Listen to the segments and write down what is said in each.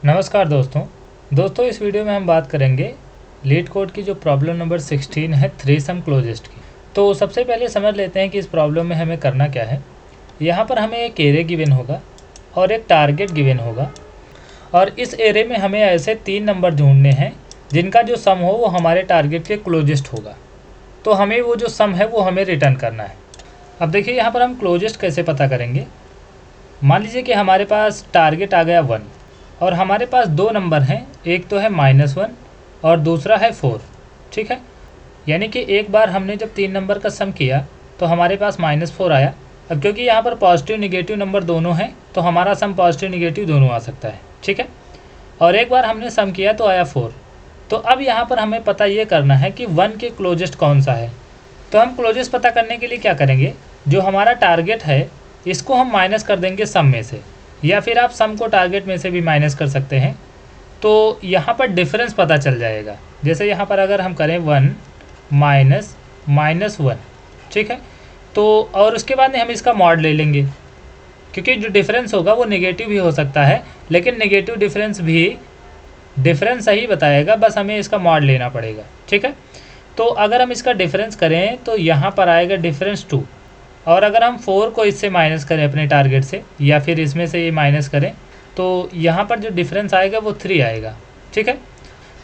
नमस्कार दोस्तों इस वीडियो में हम बात करेंगे LeetCode की जो प्रॉब्लम नंबर 16 है थ्री सम क्लोजेस्ट की। तो सबसे पहले समझ लेते हैं कि इस प्रॉब्लम में हमें करना क्या है। यहाँ पर हमें एक एरे गिवन होगा और एक टारगेट गिवन होगा और इस एरे में हमें ऐसे 3 नंबर ढूंढने हैं जिनका जो सम हो वो हमारे टारगेट के क्लोजेस्ट होगा। तो हमें वो जो सम है वो हमें रिटर्न करना है। अब देखिए यहाँ पर हम क्लोजेस्ट कैसे पता करेंगे। मान लीजिए कि हमारे पास टारगेट आ गया 1 और हमारे पास 2 नंबर हैं, एक तो है -1 और दूसरा है 4। ठीक है, यानी कि एक बार हमने जब 3 नंबर का सम किया तो हमारे पास -4 आया। अब क्योंकि यहाँ पर पॉजिटिव निगेटिव नंबर दोनों हैं तो हमारा सम पॉजिटिव निगेटिव दोनों आ सकता है। ठीक है, और एक बार हमने सम किया तो आया 4। तो अब यहाँ पर हमें पता ये करना है कि 1 के क्लोजेस्ट कौन सा है। तो हम क्लोजेस्ट पता करने के लिए क्या करेंगे, जो हमारा टारगेट है इसको हम माइनस कर देंगे सम में से, या फिर आप सम को टारगेट में से भी माइनस कर सकते हैं। तो यहाँ पर डिफरेंस पता चल जाएगा। जैसे यहाँ पर अगर हम करें 1 माइनस 1, ठीक है, तो और उसके बाद में हम इसका मॉड ले लेंगे, क्योंकि जो डिफरेंस होगा वो नेगेटिव भी हो सकता है, लेकिन नेगेटिव डिफरेंस भी डिफरेंस सही बताएगा, बस हमें इसका मॉड लेना पड़ेगा। ठीक है, तो अगर हम इसका डिफरेंस करें तो यहाँ पर आएगा डिफरेंस 2, और अगर हम 4 को इससे माइनस करें अपने टारगेट से, या फिर इसमें से ये माइनस करें, तो यहाँ पर जो डिफरेंस आएगा वो 3 आएगा। ठीक है,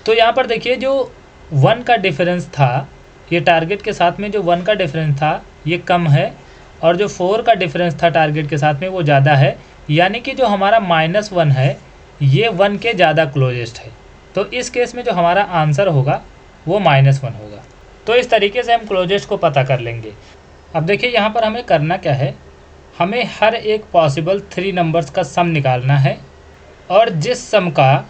तो यहाँ पर देखिए जो 1 का डिफरेंस था, ये टारगेट के साथ में जो 1 का डिफरेंस था ये कम है, और जो 4 का डिफरेंस था टारगेट के साथ में वो ज़्यादा है। यानी कि जो हमारा -1 है ये 1 के ज़्यादा क्लोजेस्ट है। तो इस केस में जो हमारा आंसर होगा वो -1 होगा। तो इस तरीके से हम क्लोजेस्ट को पता कर लेंगे। अब देखिए यहाँ पर हमें करना क्या है, हमें हर एक पॉसिबल 3 नंबर्स का सम निकालना है, और जिस सम का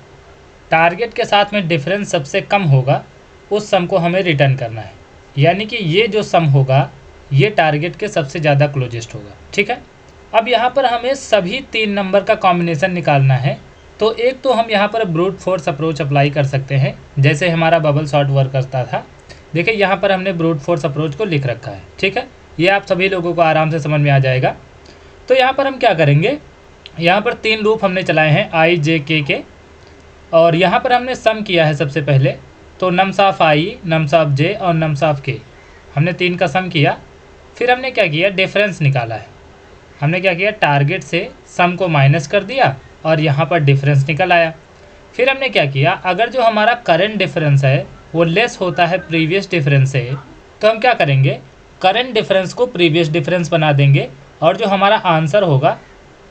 टारगेट के साथ में डिफरेंस सबसे कम होगा उस सम को हमें रिटर्न करना है। यानी कि ये जो सम होगा ये टारगेट के सबसे ज़्यादा क्लोजेस्ट होगा। ठीक है, अब यहाँ पर हमें सभी 3 नंबर का कॉम्बिनेशन निकालना है। तो एक तो हम यहाँ पर ब्रूट फोर्स अप्रोच अप्लाई कर सकते हैं, जैसे हमारा बबल सॉर्ट वर्क करता था। देखिए यहाँ पर हमने ब्रूट फोर्स अप्रोच को लिख रखा है। ठीक है, ये आप सभी लोगों को आराम से समझ में आ जाएगा। तो यहाँ पर हम क्या करेंगे, यहाँ पर 3 लूप हमने चलाए हैं i j k के, और यहाँ पर हमने सम किया है सबसे पहले। तो nums of i, nums of j और नम्स ऑफ k, हमने 3 का सम किया। फिर हमने क्या किया, डिफरेंस निकाला है। हमने क्या किया, टारगेट से सम को माइनस कर दिया और यहाँ पर डिफरेंस निकल आया। फिर हमने क्या किया, अगर जो हमारा करंट डिफरेंस है वो लेस होता है प्रीवियस डिफरेंस से, तो हम क्या करेंगे, करंट डिफरेंस को प्रीवियस डिफरेंस बना देंगे, और जो हमारा आंसर होगा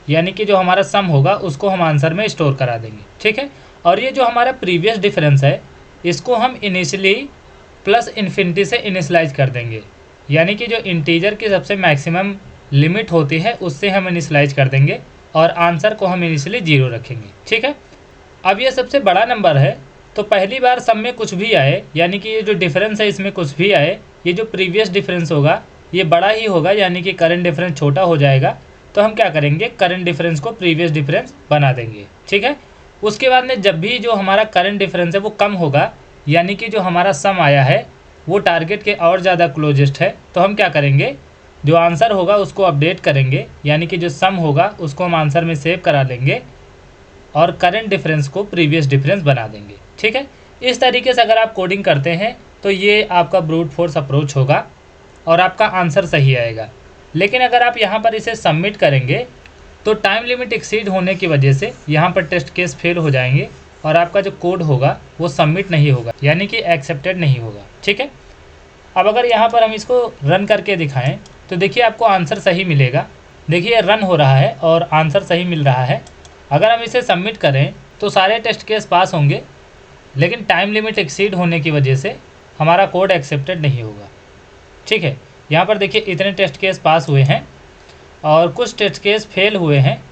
यानी कि जो हमारा सम होगा उसको हम आंसर में स्टोर करा देंगे। ठीक है, और ये जो हमारा प्रीवियस डिफरेंस है इसको हम इनिशियली प्लस इन्फिनिटी से इनिशलाइज कर देंगे, यानी कि जो इंटीजर की सबसे मैक्सिमम लिमिट होती है उससे हम इनिशलाइज कर देंगे, और आंसर को हम इनिशियली 0 रखेंगे। ठीक है, अब ये सबसे बड़ा नंबर है, तो पहली बार सम में कुछ भी आए, यानी कि ये जो डिफरेंस है इसमें कुछ भी आए, ये जो प्रीवियस डिफरेंस होगा ये बड़ा ही होगा, यानी कि करंट डिफरेंस छोटा हो जाएगा। तो हम क्या करेंगे, करंट डिफरेंस को प्रीवियस डिफरेंस बना देंगे। ठीक है, उसके बाद में जब भी जो हमारा करंट डिफरेंस है वो कम होगा, यानी कि जो हमारा सम आया है वो टारगेट के और ज़्यादा क्लोजेस्ट है, तो हम क्या करेंगे, जो आंसर होगा उसको अपडेट करेंगे, यानी कि जो सम होगा उसको हम आंसर में सेव करा लेंगे और करंट डिफरेंस को प्रीवियस डिफरेंस बना देंगे। ठीक है, इस तरीके से अगर आप कोडिंग करते हैं तो ये आपका ब्रूट फोर्स अप्रोच होगा और आपका आंसर सही आएगा। लेकिन अगर आप यहाँ पर इसे सबमिट करेंगे तो टाइम लिमिट एक्सीड होने की वजह से यहाँ पर टेस्ट केस फेल हो जाएंगे और आपका जो कोड होगा वो सबमिट नहीं होगा, यानी कि एक्सेप्टेड नहीं होगा। ठीक है, अब अगर यहाँ पर हम इसको रन करके दिखाएं तो देखिए आपको आंसर सही मिलेगा। देखिए रन हो रहा है और आंसर सही मिल रहा है। अगर हम इसे सबमिट करें तो सारे टेस्ट केस पास होंगे, लेकिन टाइम लिमिट एक्सीड होने की वजह से हमारा कोड एक्सेप्टेड नहीं होगा। ठीक है, यहाँ पर देखिए इतने टेस्ट केस पास हुए हैं और कुछ टेस्ट केस फेल हुए हैं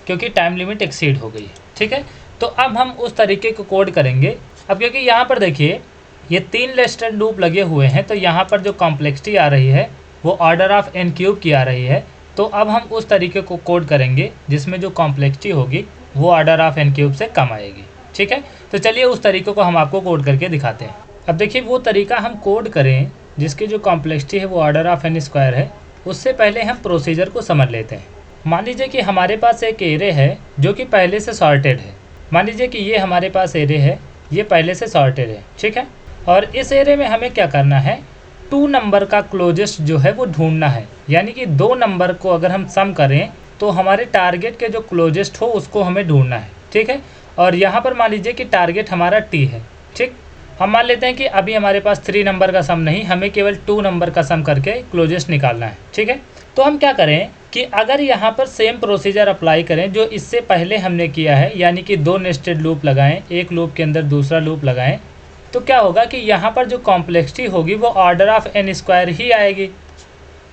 क्योंकि टाइम लिमिट एक्सीड हो गई है। ठीक है, तो अब हम उस तरीके को कोड करेंगे। अब क्योंकि यहाँ पर देखिए ये 3 लेस्टर लूप लगे हुए हैं, तो यहाँ पर जो कॉम्प्लेक्सिटी आ रही है वो ऑर्डर ऑफ n³ की आ रही है। तो अब हम उस तरीके को कोड करेंगे जिसमें जो कॉम्प्लेक्सिटी होगी वो ऑर्डर ऑफ n³ से कम आएगी। ठीक है, तो चलिए उस तरीके को हम आपको कोड करके दिखाते हैं। अब देखिए वो तरीका हम कोड करें जिसकी जो कॉम्प्लेक्सिटी है वो ऑर्डर ऑफ n² है, उससे पहले हम प्रोसीजर को समझ लेते हैं। मान लीजिए कि हमारे पास एक एरे है जो कि पहले से सॉर्टेड है, मान लीजिए कि ये हमारे पास एरे है, ये पहले से सॉर्टेड है, ठीक है। और इस एरे में हमें क्या करना है, 2 नंबर का क्लोजेस्ट जो है वो ढूंढना है। यानी कि 2 नंबर को अगर हम सम करें तो हमारे टारगेट के जो क्लोजेस्ट हो उसको हमें ढूंढना है, ठीक है। और यहाँ पर मान लीजिए कि टारगेट हमारा टी है, ठीक। हम मान लेते हैं कि अभी हमारे पास 3 नंबर का सम नहीं, हमें केवल 2 नंबर का सम करके क्लोजेस्ट निकालना है, ठीक है। तो हम क्या करें कि अगर यहाँ पर सेम प्रोसीजर अप्लाई करें जो इससे पहले हमने किया है, यानी कि 2 नेस्टेड लूप लगाएं, एक लूप के अंदर दूसरा लूप लगाएं, तो क्या होगा कि यहाँ पर जो कॉम्प्लेक्सिटी होगी वो ऑर्डर ऑफ n स्क्वायर ही आएगी।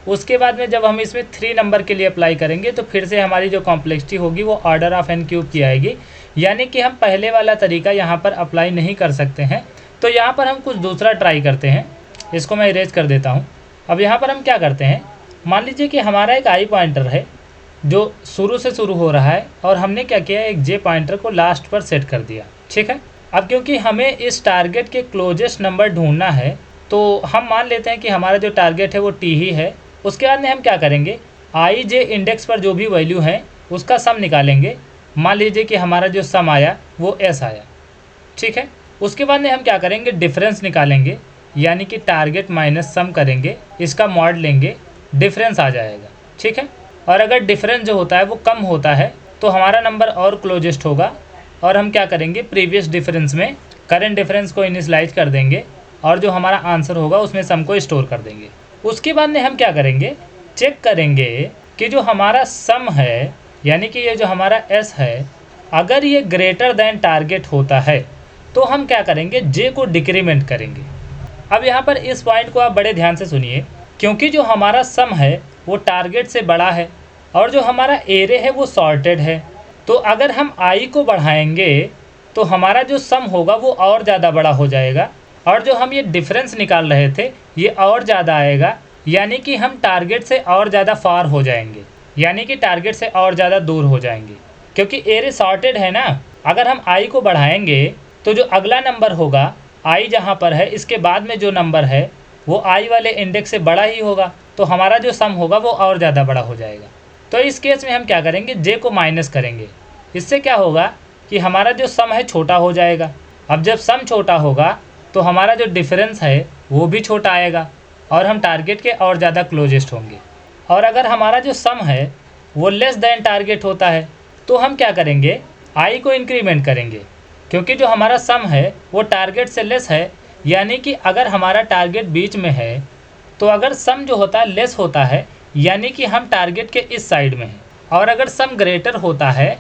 उसके बाद में जब हम इसमें 3 नंबर के लिए अप्लाई करेंगे तो फिर से हमारी जो कॉम्प्लेक्सिटी होगी वो ऑर्डर ऑफ n क्यूब की आएगी। यानी कि हम पहले वाला तरीका यहाँ पर अप्लाई नहीं कर सकते हैं। तो यहाँ पर हम कुछ दूसरा ट्राई करते हैं, इसको मैं इरेज कर देता हूँ। अब यहाँ पर हम क्या करते हैं, मान लीजिए कि हमारा एक आई पॉइंटर है जो शुरू से शुरू हो रहा है और हमने क्या किया, एक जे पॉइंटर को लास्ट पर सेट कर दिया, ठीक है। अब क्योंकि हमें इस टारगेट के क्लोजेस्ट नंबर ढूंढना है तो हम मान लेते हैं कि हमारा जो टारगेट है वो टी ही है। उसके बाद में हम क्या करेंगे, आई जे इंडेक्स पर जो भी वैल्यू है उसका सम निकालेंगे। मान लीजिए कि हमारा जो सम आया वो एस आया, ठीक है। उसके बाद में हम क्या करेंगे, डिफरेंस निकालेंगे, यानी कि टारगेट माइनस सम करेंगे, इसका मॉड लेंगे, डिफरेंस आ जाएगा, ठीक है। और अगर डिफरेंस जो होता है वो कम होता है तो हमारा नंबर और क्लोजेस्ट होगा। और हम क्या करेंगे, प्रीवियस डिफरेंस में करंट डिफरेंस को इनिशलाइज कर देंगे और जो हमारा आंसर होगा उसमें सम को स्टोर कर देंगे। उसके बाद में हम क्या करेंगे, चेक करेंगे कि जो हमारा सम है, यानी कि ये जो हमारा एस है, अगर ये ग्रेटर देन टारगेट होता है तो हम क्या करेंगे, जे को डिक्रीमेंट करेंगे। अब यहाँ पर इस पॉइंट को आप बड़े ध्यान से सुनिए, क्योंकि जो हमारा सम है वो टारगेट से बड़ा है और जो हमारा एरे है वो सॉर्टेड है। तो अगर हम आई को बढ़ाएंगे तो हमारा जो सम होगा वो और ज़्यादा बड़ा हो जाएगा और जो हम ये डिफरेंस निकाल रहे थे ये और ज़्यादा आएगा। यानी कि हम टारगेट से और ज़्यादा फार हो जाएंगे, यानी कि टारगेट से और ज़्यादा दूर हो जाएंगे, क्योंकि एरे सॉर्टेड है ना। अगर हम आई को बढ़ाएंगे तो जो अगला नंबर होगा, आई जहाँ पर है इसके बाद में जो नंबर है वो आई वाले इंडेक्स से बड़ा ही होगा, तो हमारा जो सम होगा वो और ज़्यादा बड़ा हो जाएगा। तो इस केस में हम क्या करेंगे, जे को माइनस करेंगे। इससे क्या होगा कि हमारा जो सम है छोटा हो जाएगा। अब जब सम छोटा होगा तो हमारा जो डिफरेंस है वो भी छोटा आएगा और हम टारगेट के और ज़्यादा क्लोजेस्ट होंगे। और अगर हमारा जो सम है वो लेस देन टारगेट होता है तो हम क्या करेंगे, आई को इंक्रीमेंट करेंगे, क्योंकि जो हमारा सम है वो टारगेट से लेस है। यानी कि अगर हमारा टारगेट बीच में है तो अगर सम जो होता है लेस होता है, यानी कि हम टारगेट के इस साइड में हैं, और अगर सम ग्रेटर होता है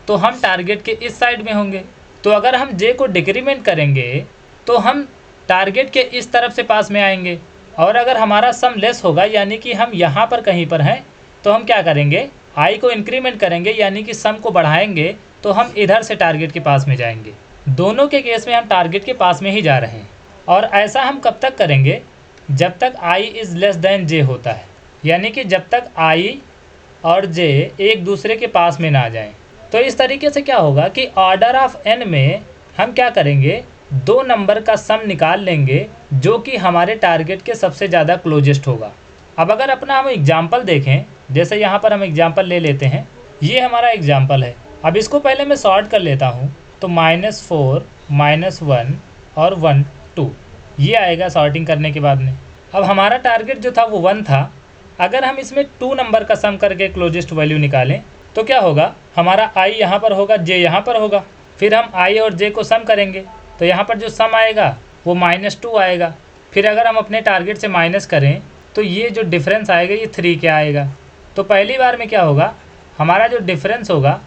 तो हम टारगेट के इस साइड में होंगे। तो अगर हम जे को डिक्रीमेंट करेंगे तो हम टारगेट के इस तरफ से पास में आएंगे। और अगर हमारा सम लेस होगा, यानी कि हम यहाँ पर कहीं पर हैं, तो हम क्या करेंगे, आई को इंक्रीमेंट करेंगे, यानी कि सम को बढ़ाएंगे तो हम इधर से टारगेट के पास में जाएंगे। दोनों के केस में हम टारगेट के पास में ही जा रहे हैं। और ऐसा हम कब तक करेंगे, जब तक आई इज़ लेस देन जे होता है, यानी कि जब तक आई और जे एक दूसरे के पास में ना जाएं। तो इस तरीके से क्या होगा कि ऑर्डर ऑफ n में हम क्या करेंगे, 2 नंबर का सम निकाल लेंगे जो कि हमारे टारगेट के सबसे ज़्यादा क्लोजेस्ट होगा। अब अगर अपना हम एग्जाम्पल देखें, जैसे यहाँ पर हम एग्जाम्पल ले लेते हैं, ये हमारा एग्जाम्पल है। अब इसको पहले मैं सॉर्ट कर लेता हूँ, तो -4 -1 और 1 2 ये आएगा सॉर्टिंग करने के बाद में। अब हमारा टारगेट जो था वो 1 था। अगर हम इसमें 2 नंबर का सम करके क्लोजेस्ट वैल्यू निकालें तो क्या होगा, हमारा आई यहाँ पर होगा, जे यहाँ पर होगा। फिर हम आई और जे को सम करेंगे तो यहाँ पर जो सम आएगा वो -2 आएगा। फिर अगर हम अपने टारगेट से माइनस करें तो ये जो डिफरेंस आएगा ये 3 क्या आएगा। तो पहली बार में क्या होगा, हमारा जो डिफरेंस होगा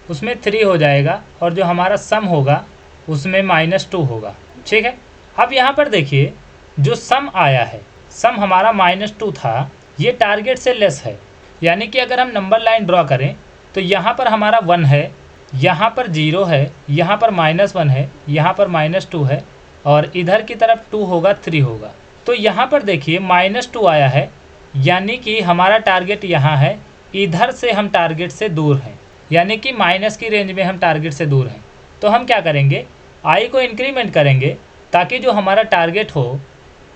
उसमें 3 हो जाएगा और जो हमारा सम होगा उसमें -2 होगा, ठीक है। अब यहाँ पर देखिए जो सम आया है, सम हमारा -2 था, ये टारगेट से लेस है। यानी कि अगर हम नंबर लाइन ड्रॉ करें तो यहाँ पर हमारा 1 है, यहाँ पर 0 है, यहाँ पर -1 है, यहाँ पर -2 है और इधर की तरफ 2 होगा, 3 होगा। तो यहाँ पर देखिए -2 आया है, यानी कि हमारा टारगेट यहाँ है, इधर से हम टारगेट से दूर हैं, यानी कि माइनस की रेंज में हम टारगेट से दूर हैं। तो हम क्या करेंगे, आई को इंक्रीमेंट करेंगे ताकि जो हमारा टारगेट हो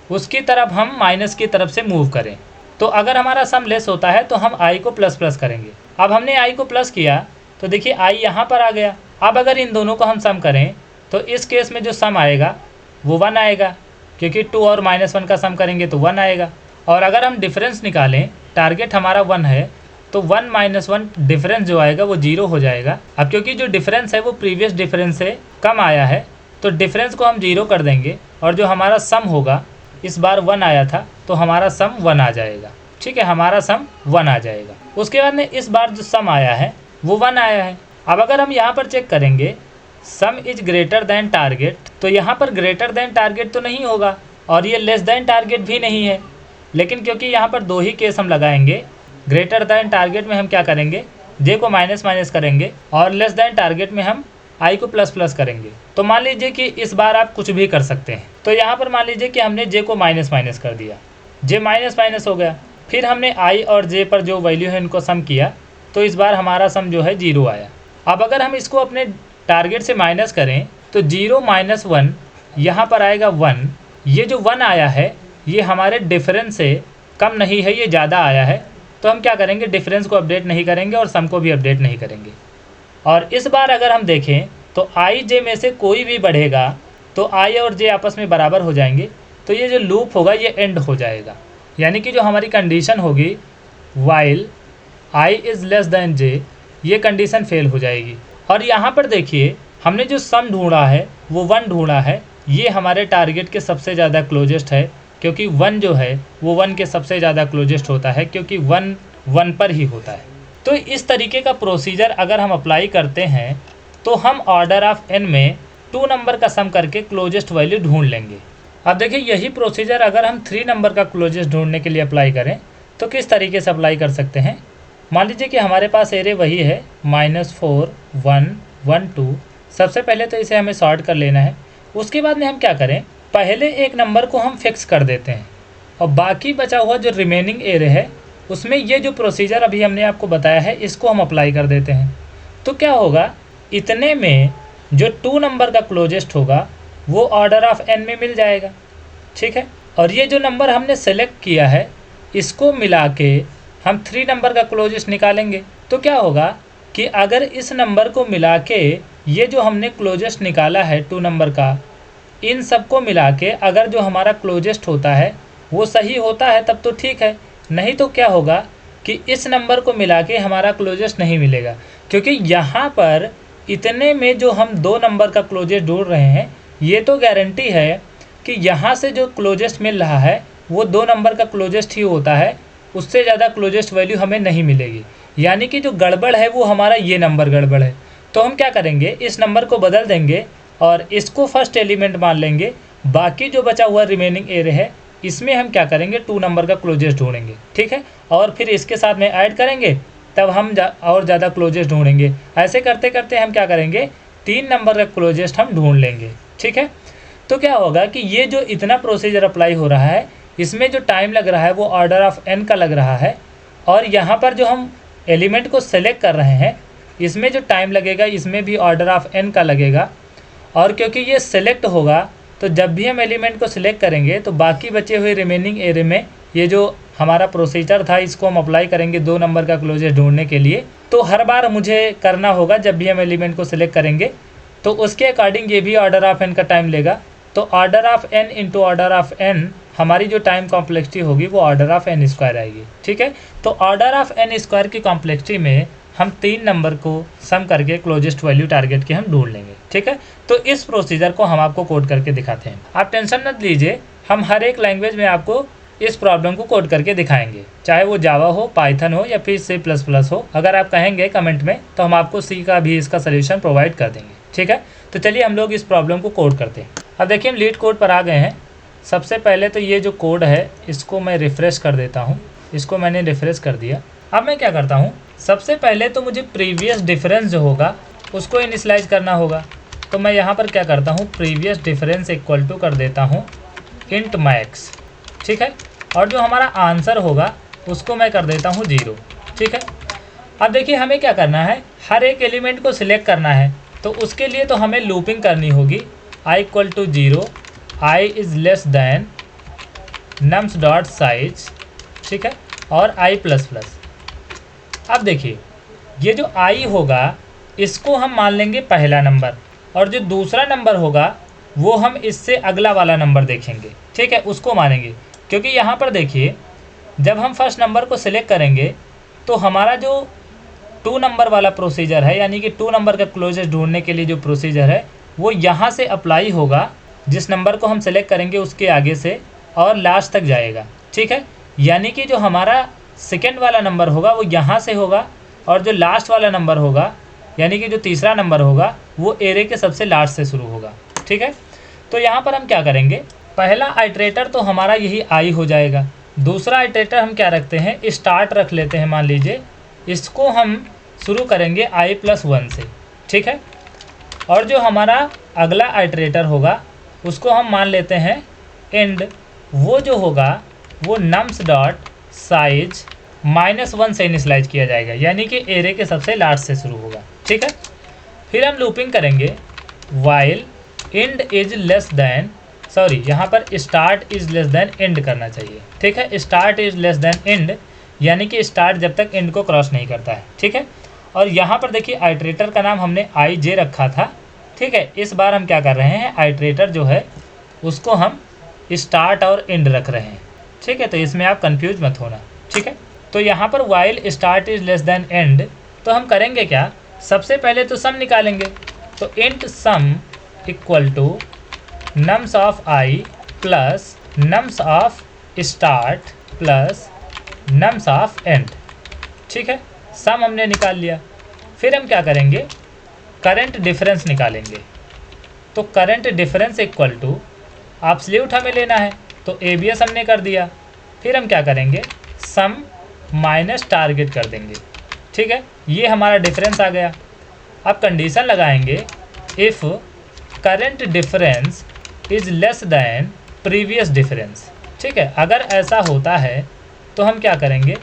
उसकी तरफ हम माइनस की तरफ से मूव करें। तो अगर हमारा सम लेस होता है तो हम आई को प्लस करेंगे। अब हमने आई को प्लस किया तो देखिए आई यहाँ पर आ गया। अब अगर इन दोनों को हम सम करें तो इस केस में जो सम आएगा वो 1 आएगा, क्योंकि 2 और -1 का सम करेंगे तो 1 आएगा। और अगर हम डिफरेंस निकालें, टारगेट हमारा 1 है, तो 1 - 1 डिफरेंस जो आएगा वो 0 हो जाएगा। अब क्योंकि जो डिफरेंस है वो प्रीवियस डिफरेंस से कम आया है, तो डिफरेंस को हम 0 कर देंगे और जो हमारा सम होगा, इस बार 1 आया था तो हमारा सम 1 आ जाएगा। ठीक है, हमारा सम 1 आ जाएगा। उसके बाद में इस बार जो सम आया है वो 1 आया है। अब अगर हम यहाँ पर चेक करेंगे सम इज ग्रेटर देन टारगेट, तो यहाँ पर ग्रेटर देन टारगेट तो नहीं होगा और ये लेस देन टारगेट भी नहीं है, लेकिन क्योंकि यहाँ पर 2 ही केस हम लगाएंगे, ग्रेटर देन टारगेट में हम क्या करेंगे, जे को माइनस माइनस करेंगे और लेस देन टारगेट में हम आई को प्लस प्लस करेंगे। तो मान लीजिए कि इस बार आप कुछ भी कर सकते हैं। तो यहाँ पर मान लीजिए कि हमने जे को माइनस माइनस कर दिया, जे माइनस माइनस हो गया, फिर हमने आई और जे पर जो वैल्यू है इनको सम किया, तो इस बार हमारा सम जो है 0 आया। अब अगर हम इसको अपने टारगेट से माइनस करें तो 0 - 1 यहाँ पर आएगा 1। ये जो 1 आया है ये हमारे डिफरेंस से कम नहीं है, ये ज़्यादा आया है। तो हम क्या करेंगे, डिफरेंस को अपडेट नहीं करेंगे और सम को भी अपडेट नहीं करेंगे। और इस बार अगर हम देखें तो आई जे में से कोई भी बढ़ेगा तो आई और जे आपस में बराबर हो जाएंगे, तो ये जो लूप होगा ये एंड हो जाएगा। यानी कि जो हमारी कंडीशन होगी while I is less than J, ये कंडीशन फेल हो जाएगी। और यहाँ पर देखिए हमने जो सम ढूंढा है वो 1 ढूंढा है, ये हमारे टारगेट के सबसे ज़्यादा क्लोजेस्ट है, क्योंकि 1 जो है वो 1 के सबसे ज़्यादा क्लोजेस्ट होता है, क्योंकि 1 1 पर ही होता है। तो इस तरीके का प्रोसीजर अगर हम अप्लाई करते हैं तो हम ऑर्डर ऑफ n में 2 नंबर का सम करके क्लोजेस्ट वैल्यू ढूंढ लेंगे। अब देखिए यही प्रोसीजर अगर हम 3 नंबर का क्लोजेस्ट ढूंढने के लिए अप्लाई करें तो किस तरीके से अप्लाई कर सकते हैं। मान लीजिए कि हमारे पास एरे वही है -4 1 1 2। सबसे पहले तो इसे हमें सॉर्ट कर लेना है। उसके बाद में हम क्या करें, पहले एक नंबर को हम फिक्स कर देते हैं और बाकी बचा हुआ जो रिमेनिंग एरे है उसमें ये जो प्रोसीजर अभी हमने आपको बताया है इसको हम अप्लाई कर देते हैं। तो क्या होगा, इतने में जो 2 नंबर का क्लोजेस्ट होगा वो ऑर्डर ऑफ n में मिल जाएगा। ठीक है, और ये जो नंबर हमने सेलेक्ट किया है इसको मिला के हम 3 नंबर का क्लोजेस्ट निकालेंगे। तो क्या होगा कि अगर इस नंबर को मिला के ये जो हमने क्लोजेस्ट निकाला है 2 नंबर का, इन सबको मिला के अगर जो हमारा क्लोजेस्ट होता है वो सही होता है तब तो ठीक है, नहीं तो क्या होगा कि इस नंबर को मिला के हमारा क्लोजेस्ट नहीं मिलेगा, क्योंकि यहाँ पर इतने में जो हम 2 नंबर का क्लोजेस्ट ढूंढ रहे हैं ये तो गारंटी है कि यहाँ से जो क्लोजेस्ट मिल रहा है वो 2 नंबर का क्लोजेस्ट ही होता है, उससे ज़्यादा क्लोजेस्ट वैल्यू हमें नहीं मिलेगी। यानी कि जो गड़बड़ है वो हमारा ये नंबर गड़बड़ है। तो हम क्या करेंगे, इस नंबर को बदल देंगे और इसको फर्स्ट एलिमेंट मान लेंगे। बाकी जो बचा हुआ रिमेनिंग एरे है इसमें हम क्या करेंगे, 2 नंबर का क्लोजेस्ट ढूंढेंगे। ठीक है, और फिर इसके साथ में ऐड करेंगे तब हम और ज़्यादा क्लोजेस्ट ढूंढेंगे। ऐसे करते करते हम क्या करेंगे, 3 नंबर का क्लोजेस्ट हम ढूंढ लेंगे। ठीक है, तो क्या होगा कि ये जो इतना प्रोसीजर अप्लाई हो रहा है इसमें जो टाइम लग रहा है वो ऑर्डर ऑफ n का लग रहा है, और यहाँ पर जो हम एलिमेंट को सेलेक्ट कर रहे हैं इसमें जो टाइम लगेगा इसमें भी ऑर्डर ऑफ n का लगेगा। और क्योंकि ये सेलेक्ट होगा तो जब भी हम एलिमेंट को सिलेक्ट करेंगे तो बाकी बचे हुए रिमेनिंग एरे में ये जो हमारा प्रोसीजर था इसको हम अप्लाई करेंगे 2 नंबर का क्लोजेस्ट ढूंढने के लिए। तो हर बार मुझे करना होगा जब भी हम एलिमेंट को सिलेक्ट करेंगे, तो उसके अकॉर्डिंग ये भी ऑर्डर ऑफ n का टाइम लेगा। तो order of n into order of n हमारी जो टाइम कॉम्प्लेक्सिटी होगी वो ऑर्डर ऑफ n स्क्वायर आएगी। ठीक है, तो ऑर्डर ऑफ n स्क्वायर की कॉम्प्लेक्सिटी में हम 3 नंबर को सम करके क्लोजेस्ट वैल्यू टारगेट के हम ढूंढ लेंगे। ठीक है, तो इस प्रोसीजर को हम आपको कोड करके दिखाते हैं। आप टेंशन मत लीजिए, हम हर एक लैंग्वेज में आपको इस प्रॉब्लम को कोड करके दिखाएंगे, चाहे वो जावा हो, पाइथन हो या फिर C++ हो। अगर आप कहेंगे कमेंट में तो हम आपको C का भी इसका सोल्यूशन प्रोवाइड कर देंगे। ठीक है, तो चलिए हम लोग इस प्रॉब्लम को कोड करते हैं। अब देखिए हम लीड कोड पर आ गए हैं। सबसे पहले तो ये जो कोड है इसको मैं रिफ़्रेश कर देता हूँ। इसको मैंने रिफ़्रेश कर दिया। अब मैं क्या करता हूँ, सबसे पहले तो मुझे प्रीवियस डिफरेंस जो होगा उसको इनिशियलाइज करना होगा। तो मैं यहाँ पर क्या करता हूँ, प्रीवियस डिफरेंस इक्वल टू कर देता हूँ इंट मैक्स। ठीक है, और जो हमारा आंसर होगा उसको मैं कर देता हूँ 0। ठीक है, अब देखिए हमें क्या करना है, हर एक एलिमेंट को सिलेक्ट करना है। तो उसके लिए तो हमें लूपिंग करनी होगी, i equal to 0, i is less than nums dot size. ठीक है, और i प्लस प्लस। अब देखिए ये जो i होगा इसको हम मान लेंगे पहला नंबर, और जो दूसरा नंबर होगा वो हम इससे अगला वाला नंबर देखेंगे, ठीक है, उसको मानेंगे। क्योंकि यहाँ पर देखिए, जब हम फर्स्ट नंबर को सिलेक्ट करेंगे तो हमारा जो 2 नंबर वाला प्रोसीजर है, यानी कि 2 नंबर का क्लोजेस्ट ढूंढने के लिए जो प्रोसीजर है वो यहाँ से अप्लाई होगा, जिस नंबर को हम सेलेक्ट करेंगे उसके आगे से और लास्ट तक जाएगा, ठीक है। यानी कि जो हमारा सेकेंड वाला नंबर होगा वो यहाँ से होगा, और जो लास्ट वाला नंबर होगा यानी कि जो तीसरा नंबर होगा वो एरे के सबसे लास्ट से शुरू होगा, ठीक है। तो यहाँ पर हम क्या करेंगे, पहला आइटरेटर तो हमारा यही आई हो जाएगा। दूसरा आइटरेटर हम क्या रखते हैं, स्टार्ट रख लेते हैं, मान लीजिए इसको हम शुरू करेंगे i+1 से, ठीक है। और जो हमारा अगला आइटरेटर होगा उसको हम मान लेते हैं एंड, वो जो होगा वो nums डॉट साइज -1 से इनिशलाइज किया जाएगा, यानी कि एरे के सबसे लास्ट से शुरू होगा, ठीक है। फिर हम लूपिंग करेंगे while end is less than, sorry यहाँ पर start is less than end करना चाहिए, ठीक है। Start is less than end, यानी कि स्टार्ट जब तक एंड को क्रॉस नहीं करता है, ठीक है। और यहाँ पर देखिए आइटरेटर का नाम हमने IJ रखा था, ठीक है। इस बार हम क्या कर रहे हैं, आइटरेटर जो है उसको हम स्टार्ट और एंड रख रहे हैं, ठीक है। तो इसमें आप कंफ्यूज मत होना, ठीक है। तो यहाँ पर while start is less than and, तो हम करेंगे क्या, सबसे पहले तो सम निकालेंगे। तो int sum equal to nums of i plus nums of start plus nums of end, ठीक है। सम हमने निकाल लिया। फिर हम क्या करेंगे, करंट डिफरेंस निकालेंगे। तो current difference equal to absolute हमें लेना है, तो ABS हमने कर दिया। फिर हम क्या करेंगे, सम माइनस टारगेट कर देंगे, ठीक है। ये हमारा डिफरेंस आ गया। अब कंडीशन लगाएंगे if current difference is less then previous difference, ठीक है। अगर ऐसा होता है तो हम क्या करेंगे,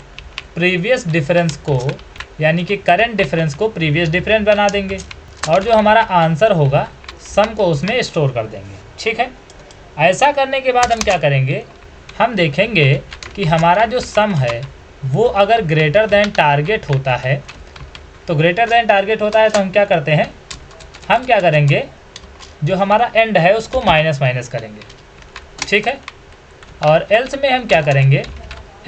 प्रीवियस डिफरेंस को यानी कि करंट डिफरेंस को प्रीवियस डिफरेंस बना देंगे, और जो हमारा आंसर होगा सम को उसमें स्टोर कर देंगे, ठीक है। ऐसा करने के बाद हम क्या करेंगे, हम देखेंगे कि हमारा जो सम है वो अगर ग्रेटर दैन टारगेट होता है, तो ग्रेटर दैन टारगेट होता है तो हम क्या करते हैं, हम क्या करेंगे, जो हमारा एंड है उसको माइनस माइनस करेंगे, ठीक है। और एल्स में हम क्या करेंगे,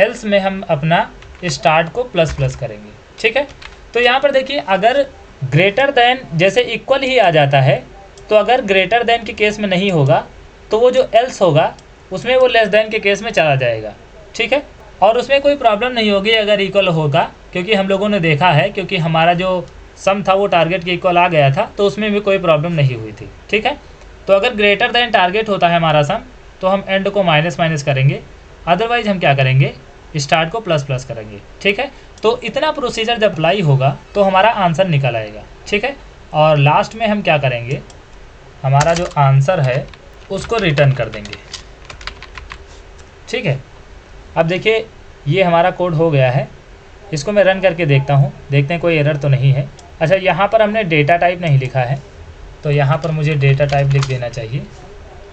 एल्स में हम अपना स्टार्ट को प्लस प्लस करेंगे, ठीक है। तो यहाँ पर देखिए, अगर ग्रेटर दैन जैसे इक्वल ही आ जाता है, तो अगर ग्रेटर दैन के केस में नहीं होगा तो वो जो एल्स होगा उसमें वो लेस दैन के केस में चला जाएगा, ठीक है। और उसमें कोई प्रॉब्लम नहीं होगी अगर इक्वल होगा, क्योंकि हम लोगों ने देखा है, क्योंकि हमारा जो सम था वो टारगेट के इक्वल आ गया था, तो उसमें भी कोई प्रॉब्लम नहीं हुई थी, ठीक है। तो अगर ग्रेटर दैन टारगेट होता है हमारा सम, तो हम एंड को माइनस माइनस करेंगे, अदरवाइज हम क्या करेंगे, स्टार्ट को प्लस प्लस करेंगे, ठीक है। तो इतना प्रोसीजर जब अप्लाई होगा तो हमारा आंसर निकल आएगा, ठीक है। और लास्ट में हम क्या करेंगे, हमारा जो आंसर है उसको रिटर्न कर देंगे, ठीक है। अब देखिए ये हमारा कोड हो गया है, इसको मैं रन करके देखता हूँ, देखते हैं कोई एरर तो नहीं है। अच्छा, यहाँ पर हमने डेटा टाइप नहीं लिखा है, तो यहाँ पर मुझे डेटा टाइप लिख देना चाहिए,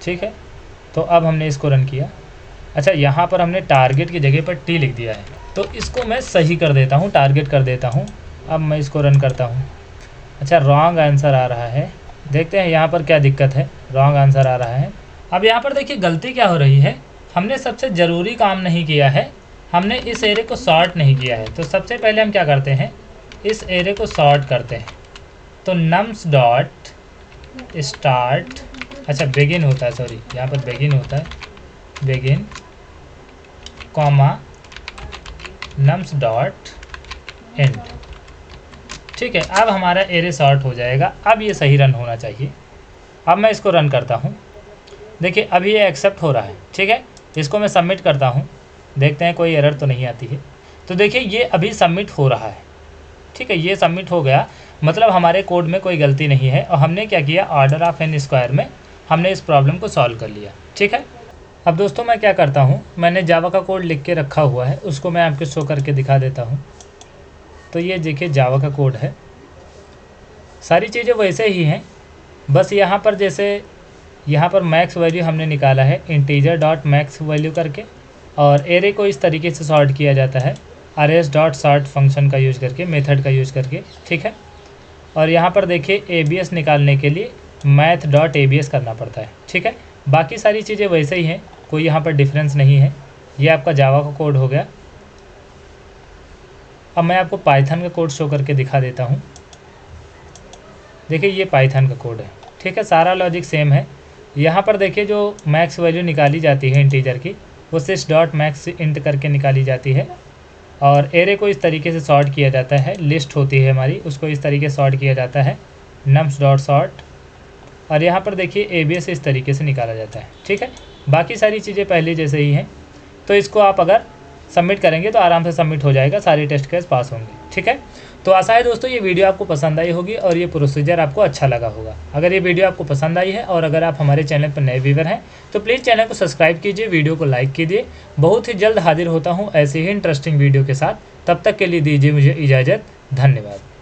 ठीक है। तो अब हमने इसको रन किया। अच्छा, यहाँ पर हमने टारगेट की जगह पर T लिख दिया है, तो इसको मैं सही कर देता हूँ, टारगेट कर देता हूँ। अब मैं इसको रन करता हूँ। अच्छा, रॉन्ग आंसर आ रहा है, देखते हैं यहाँ पर क्या दिक्कत है, रॉन्ग आंसर आ रहा है। अब यहाँ पर देखिए गलती क्या हो रही है, हमने सबसे ज़रूरी काम नहीं किया है, हमने इस एरे को सॉर्ट नहीं किया है। तो सबसे पहले हम क्या करते हैं, इस एरे को सॉर्ट करते हैं। तो नम्स डॉट स्टार्ट, अच्छा बेगिन होता है, सॉरी यहाँ पर बेगिन होता है, begin comma nums dot and, ठीक है। अब हमारा एरे सॉर्ट हो जाएगा। अब ये सही रन होना चाहिए। अब मैं इसको रन करता हूँ, देखिए अभी ये एक्सेप्ट हो रहा है, ठीक है। इसको मैं सबमिट करता हूँ, देखते हैं कोई एरर तो नहीं आती है। तो देखिए ये अभी सबमिट हो रहा है, ठीक है। ये सबमिट हो गया, मतलब हमारे कोड में कोई गलती नहीं है, और हमने क्या किया, ऑर्डर ऑफ एन स्क्वायर में हमने इस प्रॉब्लम को सॉल्व कर लिया, ठीक है। अब दोस्तों मैं क्या करता हूँ, मैंने जावा का कोड लिख के रखा हुआ है, उसको मैं आपको शो करके दिखा देता हूँ। तो ये देखिए जावा का कोड है, सारी चीज़ें वैसे ही हैं, बस यहाँ पर जैसे यहाँ पर मैक्स वैल्यू हमने निकाला है इंटीजर डॉट मैक्स वैल्यू करके, और एरे को इस तरीके से सॉर्ट किया जाता है अरेज डॉट सॉर्ट फंक्शन का यूज़ करके, मेथड का यूज़ करके, ठीक है। और यहाँ पर देखिए ABS निकालने के लिए math.abs करना पड़ता है। ठीक है, बाकी सारी चीज़ें वैसे ही हैं, कोई यहाँ पर डिफरेंस नहीं है। ये आपका जावा का कोड हो गया। अब मैं आपको पाइथन का कोड शो करके दिखा देता हूँ। देखिए ये पाइथन का कोड है। ठीक है, सारा लॉजिक सेम है। यहाँ पर देखिए जो मैक्स वैल्यू निकाली जाती है इंटीजर की, वो sys.max इंट करके निकाली जाती है। और एरे को इस तरीके से सॉर्ट किया जाता है, लिस्ट होती है हमारी, उसको इस तरीके से सॉर्ट किया जाता है nums.sort। और यहाँ पर देखिए ABS इस तरीके से निकाला जाता है। ठीक है, बाकी सारी चीज़ें पहले जैसे ही हैं। तो इसको आप अगर सबमिट करेंगे तो आराम से सबमिट हो जाएगा, सारे टेस्ट केस पास होंगे। ठीक है, तो आशा है दोस्तों ये वीडियो आपको पसंद आई होगी और ये प्रोसीजर आपको अच्छा लगा होगा। अगर ये वीडियो आपको पसंद आई है और अगर आप हमारे चैनल पर नए व्यूअर हैं तो प्लीज़ चैनल को सब्सक्राइब कीजिए, वीडियो को लाइक कीजिए। बहुत ही जल्द हाजिर होता हूँ ऐसे ही इंटरेस्टिंग वीडियो के साथ। तब तक के लिए दीजिए मुझे इजाज़त। धन्यवाद।